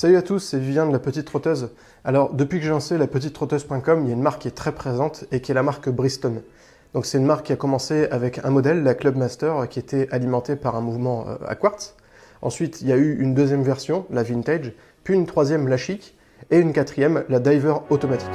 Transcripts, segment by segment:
Salut à tous, c'est Vivien de La Petite Trotteuse. Alors, depuis que j'ai lancé lapetitetrotteuse.com, il y a une marque qui est très présente et qui est la marque Briston. Donc c'est une marque qui a commencé avec un modèle, la Clubmaster, qui était alimentée par un mouvement à quartz. Ensuite, il y a eu une deuxième version, la Vintage, puis une troisième, la Chic, et une quatrième, la Diver automatique.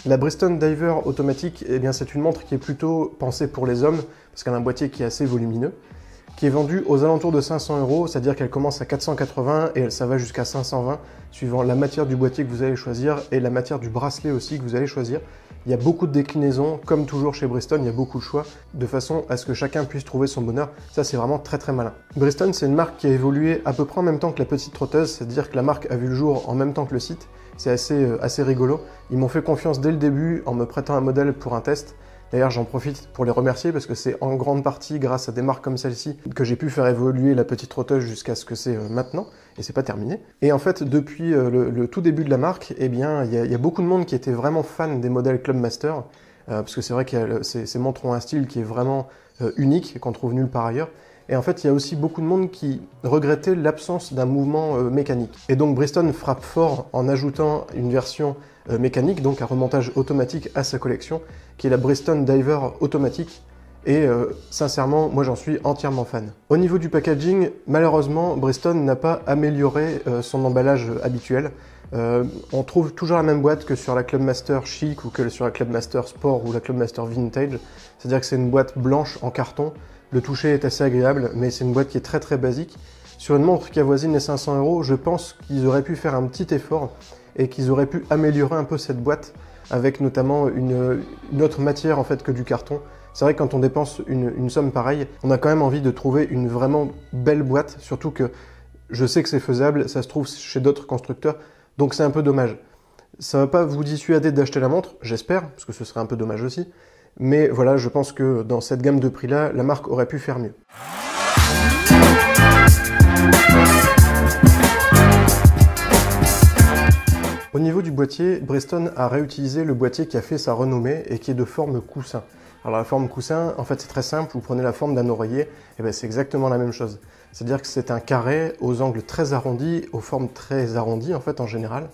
La Briston Diver automatique, eh bien, c'est une montre qui est plutôt pensée pour les hommes, parce qu'elle a un boîtier qui est assez volumineux, qui est vendue aux alentours de 500 €, c'est-à-dire qu'elle commence à 480 et ça va jusqu'à 520, suivant la matière du boîtier que vous allez choisir et la matière du bracelet aussi que vous allez choisir. Il y a beaucoup de déclinaisons, comme toujours chez Briston, il y a beaucoup de choix, de façon à ce que chacun puisse trouver son bonheur. Ça, c'est vraiment très très malin. Briston, c'est une marque qui a évolué à peu près en même temps que la Petite Trotteuse, c'est-à-dire que la marque a vu le jour en même temps que le site. C'est assez rigolo. Ils m'ont fait confiance dès le début en me prêtant un modèle pour un test. D'ailleurs, j'en profite pour les remercier parce que c'est en grande partie grâce à des marques comme celle-ci que j'ai pu faire évoluer la Petite Trotteuse jusqu'à ce que c'est maintenant. Et c'est pas terminé. Et en fait, depuis le tout début de la marque, eh bien, il y a beaucoup de monde qui était vraiment fan des modèles Clubmaster. Parce que c'est vrai que ces montres ont un style qui est vraiment unique et qu'on trouve nulle part ailleurs. Et en fait, il y a aussi beaucoup de monde qui regrettait l'absence d'un mouvement mécanique. Et donc Briston frappe fort en ajoutant une version mécanique, donc un remontage automatique à sa collection, qui est la Briston Diver automatique. Et sincèrement, moi j'en suis entièrement fan. Au niveau du packaging, malheureusement, Briston n'a pas amélioré son emballage habituel. On trouve toujours la même boîte que sur la Clubmaster Chic ou que sur la Clubmaster Sport ou la Clubmaster Vintage. C'est-à-dire que c'est une boîte blanche en carton. Le toucher est assez agréable, mais c'est une boîte qui est très très basique. Sur une montre qui avoisine les 500 €, je pense qu'ils auraient pu faire un petit effort et qu'ils auraient pu améliorer un peu cette boîte avec notamment une autre matière en fait que du carton. C'est vrai que quand on dépense une somme pareille, on a quand même envie de trouver une vraiment belle boîte, surtout que je sais que c'est faisable, ça se trouve chez d'autres constructeurs, donc c'est un peu dommage. Ça ne va pas vous dissuader d'acheter la montre, j'espère, parce que ce serait un peu dommage aussi. Mais voilà, je pense que dans cette gamme de prix-là, la marque aurait pu faire mieux. Au niveau du boîtier, Briston a réutilisé le boîtier qui a fait sa renommée et qui est de forme coussin. Alors la forme coussin, en fait c'est très simple, vous prenez la forme d'un oreiller, et bien c'est exactement la même chose. C'est-à-dire que c'est un carré aux angles très arrondis, aux formes très arrondies en fait en général.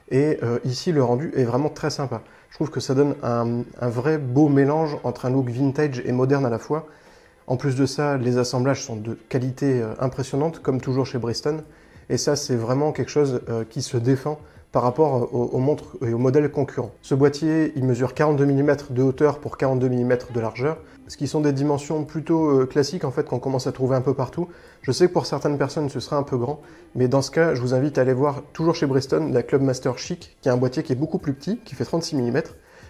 Et ici le rendu est vraiment très sympa. Je trouve que ça donne un vrai beau mélange entre un look vintage et moderne à la fois. En plus de ça, les assemblages sont de qualité impressionnante, comme toujours chez Briston. Et ça, c'est vraiment quelque chose qui se défend par rapport aux montres et aux modèles concurrents. Ce boîtier, il mesure 42 mm de hauteur pour 42 mm de largeur, ce qui sont des dimensions plutôt classiques en fait qu'on commence à trouver un peu partout. Je sais que pour certaines personnes ce sera un peu grand, mais dans ce cas, je vous invite à aller voir toujours chez Briston la Clubmaster Chic, qui a un boîtier qui est beaucoup plus petit, qui fait 36 mm,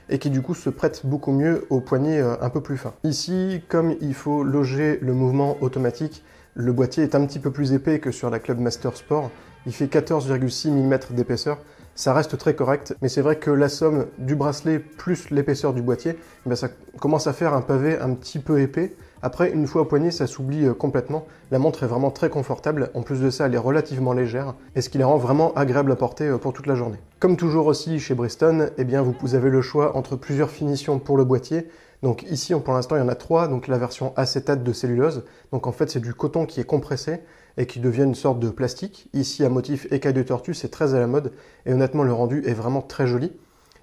et qui du coup se prête beaucoup mieux au poignet un peu plus fin. Ici, comme il faut loger le mouvement automatique, le boîtier est un petit peu plus épais que sur la Clubmaster Sport. Il fait 14,6 mm d'épaisseur. Ça reste très correct, mais c'est vrai que la somme du bracelet plus l'épaisseur du boîtier, eh bien ça commence à faire un pavé un petit peu épais. Après, une fois au poignet, ça s'oublie complètement. La montre est vraiment très confortable. En plus de ça, elle est relativement légère, et ce qui la rend vraiment agréable à porter pour toute la journée. Comme toujours aussi chez Briston, eh bien vous avez le choix entre plusieurs finitions pour le boîtier. Donc ici, pour l'instant, il y en a trois. Donc la version acétate de cellulose. Donc en fait, c'est du coton qui est compressé et qui devient une sorte de plastique. Ici, à motif écaille de tortue, c'est très à la mode. Et honnêtement, le rendu est vraiment très joli.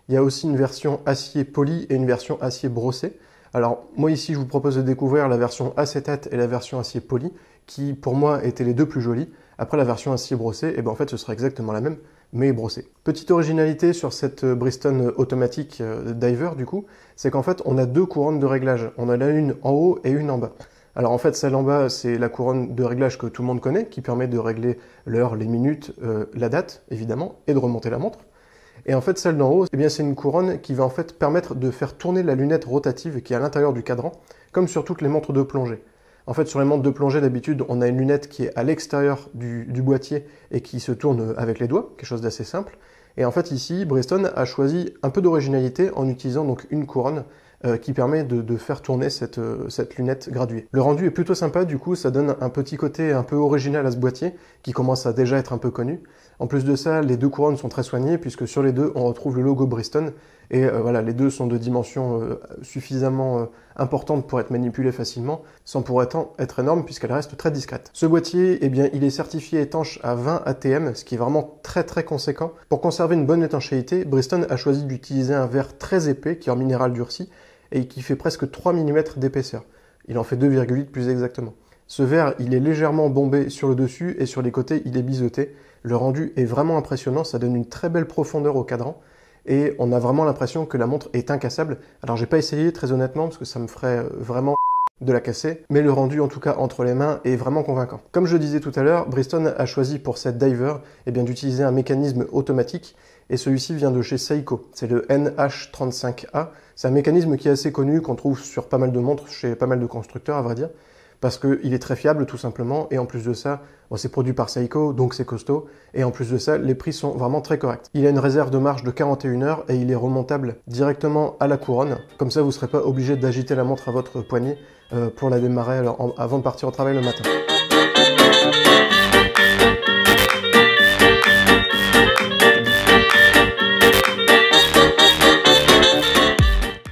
Il y a aussi une version acier poli et une version acier brossé. Alors moi ici, je vous propose de découvrir la version acétate et la version acier poli, qui pour moi étaient les deux plus jolies. Après la version acier brossé, eh ben, en fait, ce sera exactement la même, mais brossée. Petite originalité sur cette Briston automatique Diver du coup, c'est qu'en fait on a deux couronnes de réglage. On en a une en haut et une en bas. Alors en fait celle en bas c'est la couronne de réglage que tout le monde connaît, qui permet de régler l'heure, les minutes, la date évidemment, et de remonter la montre. Et en fait celle d'en haut, eh bien c'est une couronne qui va en fait permettre de faire tourner la lunette rotative qui est à l'intérieur du cadran, comme sur toutes les montres de plongée. En fait, sur les montres de plongée, d'habitude, on a une lunette qui est à l'extérieur du boîtier et qui se tourne avec les doigts, quelque chose d'assez simple. Et en fait, ici, Briston a choisi un peu d'originalité en utilisant donc une couronne qui permet de faire tourner cette lunette graduée. Le rendu est plutôt sympa, du coup, ça donne un petit côté un peu original à ce boîtier qui commence à déjà être un peu connu. En plus de ça, les deux couronnes sont très soignées puisque sur les deux, on retrouve le logo Briston. Et voilà, les deux sont de dimensions suffisamment importantes pour être manipulées facilement, sans pour autant être énormes puisqu'elles restent très discrètes. Ce boîtier, eh bien, il est certifié étanche à 20 ATM, ce qui est vraiment très très conséquent. Pour conserver une bonne étanchéité, Briston a choisi d'utiliser un verre très épais qui est en minéral durci et qui fait presque 3 mm d'épaisseur. Il en fait 2,8 plus exactement. Ce verre, il est légèrement bombé sur le dessus et sur les côtés, il est biseauté. Le rendu est vraiment impressionnant, ça donne une très belle profondeur au cadran et on a vraiment l'impression que la montre est incassable. Alors j'ai pas essayé très honnêtement parce que ça me ferait vraiment de la casser, mais le rendu en tout cas entre les mains est vraiment convaincant. Comme je disais tout à l'heure, Briston a choisi pour cette diver d'utiliser un mécanisme automatique et celui-ci vient de chez Seiko. C'est le NH35A. C'est un mécanisme qui est assez connu, qu'on trouve sur pas mal de montres, chez pas mal de constructeurs à vrai dire, parce qu'il est très fiable tout simplement, et en plus de ça, c'est produit par Seiko, donc c'est costaud, et en plus de ça, les prix sont vraiment très corrects. Il a une réserve de marche de 41 heures, et il est remontable directement à la couronne, comme ça vous ne serez pas obligé d'agiter la montre à votre poignet pour la démarrer avant de partir au travail le matin.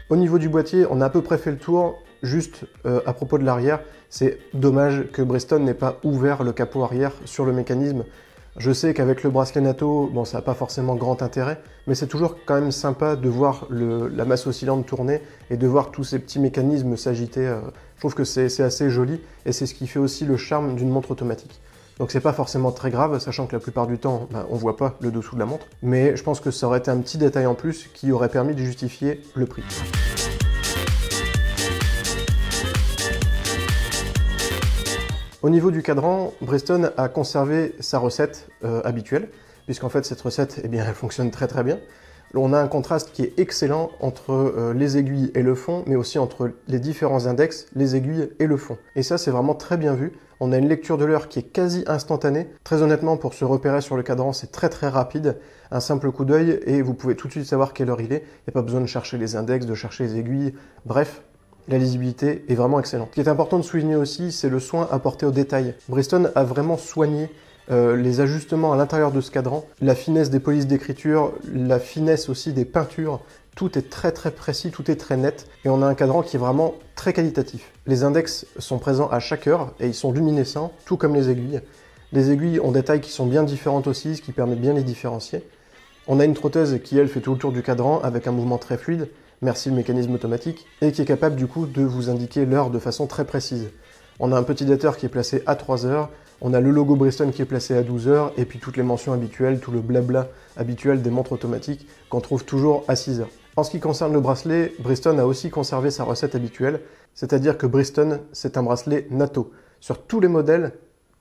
Au niveau du boîtier, on a à peu près fait le tour. Juste à propos de l'arrière, c'est dommage que Briston n'ait pas ouvert le capot arrière sur le mécanisme. Je sais qu'avec le bracelet NATO, bon, ça n'a pas forcément grand intérêt, mais c'est toujours quand même sympa de voir la masse oscillante tourner et de voir tous ces petits mécanismes s'agiter. Je trouve que c'est assez joli et c'est ce qui fait aussi le charme d'une montre automatique. Donc c'est pas forcément très grave, sachant que la plupart du temps, on voit pas le dessous de la montre, mais je pense que ça aurait été un petit détail en plus qui aurait permis de justifier le prix. Au niveau du cadran, Briston a conservé sa recette habituelle, puisqu'en fait cette recette, elle fonctionne très très bien. On a un contraste qui est excellent entre les aiguilles et le fond, mais aussi entre les différents index, les aiguilles et le fond. Et ça, c'est vraiment très bien vu. On a une lecture de l'heure qui est quasi instantanée. Très honnêtement, pour se repérer sur le cadran, c'est très très rapide. Un simple coup d'œil et vous pouvez tout de suite savoir quelle heure il est. Il n'y a pas besoin de chercher les index, de chercher les aiguilles. Bref, la lisibilité est vraiment excellente. Ce qui est important de souligner aussi, c'est le soin apporté au détail. Briston a vraiment soigné les ajustements à l'intérieur de ce cadran, la finesse des polices d'écriture, la finesse aussi des peintures. Tout est très très précis, tout est très net et on a un cadran qui est vraiment très qualitatif. Les index sont présents à chaque heure et ils sont luminescents, tout comme les aiguilles. Les aiguilles ont des tailles qui sont bien différentes aussi, ce qui permet de bien les différencier. On a une trotteuse qui, elle, fait tout le tour du cadran avec un mouvement très fluide, merci le mécanisme automatique, et qui est capable du coup de vous indiquer l'heure de façon très précise. On a un petit dateur qui est placé à 3 heures, on a le logo Briston qui est placé à 12 heures, et puis toutes les mentions habituelles, tout le blabla habituel des montres automatiques qu'on trouve toujours à 6 heures. En ce qui concerne le bracelet, Briston a aussi conservé sa recette habituelle, c'est-à-dire que Briston, c'est un bracelet NATO. Sur tous les modèles,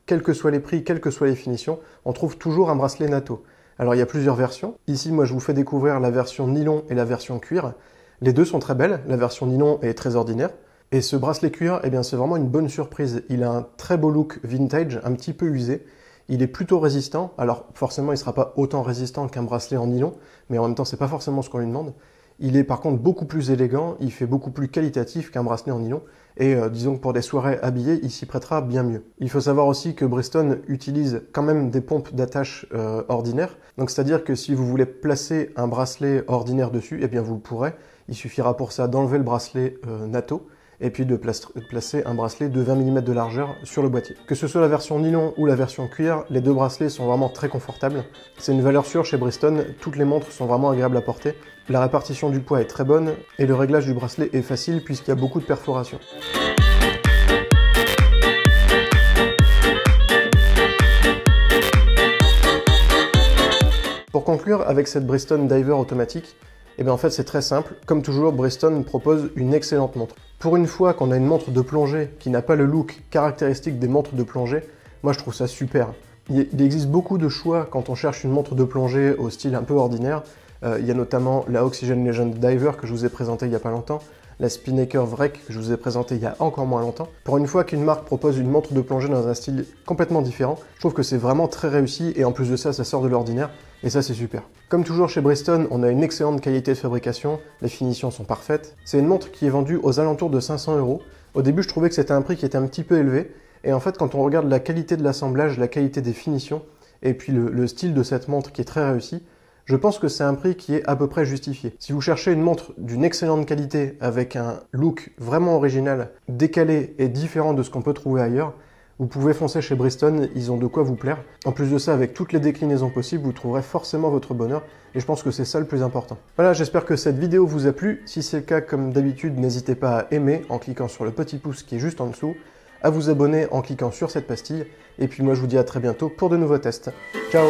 quels que soient les prix, quelles que soient les finitions, on trouve toujours un bracelet NATO. Alors il y a plusieurs versions. Ici, moi, je vous fais découvrir la version nylon et la version cuir. Les deux sont très belles, la version nylon est très ordinaire. Et ce bracelet cuir, c'est vraiment une bonne surprise. Il a un très beau look vintage, un petit peu usé. Il est plutôt résistant. Alors forcément, il ne sera pas autant résistant qu'un bracelet en nylon, mais en même temps, c'est pas forcément ce qu'on lui demande. Il est par contre beaucoup plus élégant, il fait beaucoup plus qualitatif qu'un bracelet en nylon. Et disons que pour des soirées habillées, il s'y prêtera bien mieux. Il faut savoir aussi que Briston utilise quand même des pompes d'attache ordinaires. Donc c'est-à-dire que si vous voulez placer un bracelet ordinaire dessus, vous le pourrez. Il suffira pour ça d'enlever le bracelet NATO et puis de placer un bracelet de 20 mm de largeur sur le boîtier. Que ce soit la version nylon ou la version cuir, les deux bracelets sont vraiment très confortables. C'est une valeur sûre chez Briston, toutes les montres sont vraiment agréables à porter. La répartition du poids est très bonne et le réglage du bracelet est facile puisqu'il y a beaucoup de perforations. Pour conclure avec cette Briston Diver automatique, en fait c'est très simple. Comme toujours, Briston propose une excellente montre. Pour une fois qu'on a une montre de plongée qui n'a pas le look caractéristique des montres de plongée, moi je trouve ça super. Il existe beaucoup de choix quand on cherche une montre de plongée au style un peu ordinaire. Il y a notamment la Oxygen Legend Diver que je vous ai présentée il n'y a pas longtemps, la Spinnaker Vrek que je vous ai présentée il y a encore moins longtemps. Pour une fois qu'une marque propose une montre de plongée dans un style complètement différent, je trouve que c'est vraiment très réussi et en plus de ça, ça sort de l'ordinaire et ça c'est super. Comme toujours chez Briston, on a une excellente qualité de fabrication, les finitions sont parfaites. C'est une montre qui est vendue aux alentours de 500 €. Au début, je trouvais que c'était un prix qui était un petit peu élevé et en fait, quand on regarde la qualité de l'assemblage, la qualité des finitions, et puis le style de cette montre qui est très réussi, je pense que c'est un prix qui est à peu près justifié. Si vous cherchez une montre d'une excellente qualité, avec un look vraiment original, décalé et différent de ce qu'on peut trouver ailleurs, vous pouvez foncer chez Briston, ils ont de quoi vous plaire. En plus de ça, avec toutes les déclinaisons possibles, vous trouverez forcément votre bonheur, et je pense que c'est ça le plus important. Voilà, j'espère que cette vidéo vous a plu. Si c'est le cas, comme d'habitude, n'hésitez pas à aimer en cliquant sur le petit pouce qui est juste en dessous, à vous abonner en cliquant sur cette pastille, et puis moi je vous dis à très bientôt pour de nouveaux tests. Ciao!